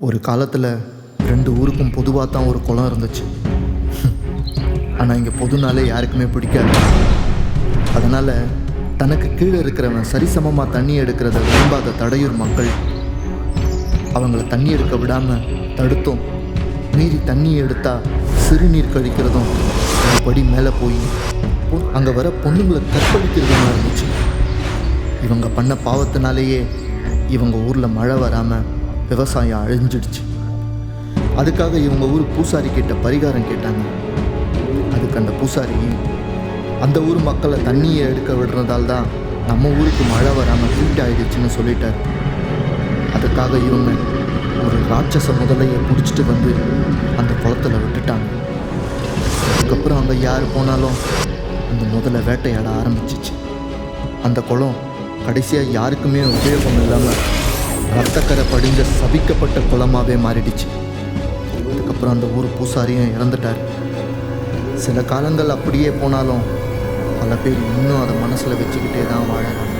ஒரு காலத்தில் 2 ஊருக்கும் பொதுவாக தான் ஒரு குளம் இருந்துச்சு. ஆனால் இங்கே பொதுனாலே யாருக்குமே பிடிக்காது. அதனால் தனக்கு கீழே இருக்கிறவன் சரிசமமாக தண்ணி எடுக்கிறத விரும்பாத தடையூர் மக்கள் அவங்கள தண்ணி எடுக்க விடாமல் தடுத்தோம். மீறி தண்ணி எடுத்தால் சிறுநீர் கழிக்கிறதும் ஒரு படி மேலே போய் அங்கே வர பொண்ணுங்களை கற்பழிக்கிறதுமா இருந்துச்சு. இவங்க பண்ண பாவத்தினாலேயே இவங்க ஊரில் மழை வராமல் விவசாயம் அழிஞ்சிடுச்சு. அதுக்காக இவங்க ஊர் பூசாரி கிட்ட பரிகாரம் கேட்டாங்க. அதுக்கு அந்த பூசாரி அந்த ஊர் மக்களை தண்ணியை எடுக்க விடுறதால தான் நம்ம ஊருக்கு மழை வராமல் ஹீட் ஆகிடுச்சுன்னு சொல்லிட்டார். அதுக்காக இவங்க ஒரு ராட்சச முதலையை பிடிச்சிட்டு வந்து அந்த குளத்தில் விட்டுட்டாங்க. அதுக்கப்புறம் அங்கே யார் போனாலும் அந்த முதலை வேட்டையாட ஆரம்பிச்சிச்சு. அந்த குளம் கடைசியாக யாருக்குமே உபயோகம் இல்லாமல் ரத்தக்கரை படிஞ்ச சபிக்கப்பட்ட குளமாகவே மாறிடுச்சு. அதுக்கப்புறம் அந்த ஊர் பூசாரியும் இறந்துட்டார். சில காலங்கள் அப்படியே போனாலும் பல பேர் இன்னும் அதை மனசில் வச்சுக்கிட்டே தான் வாழறாங்க.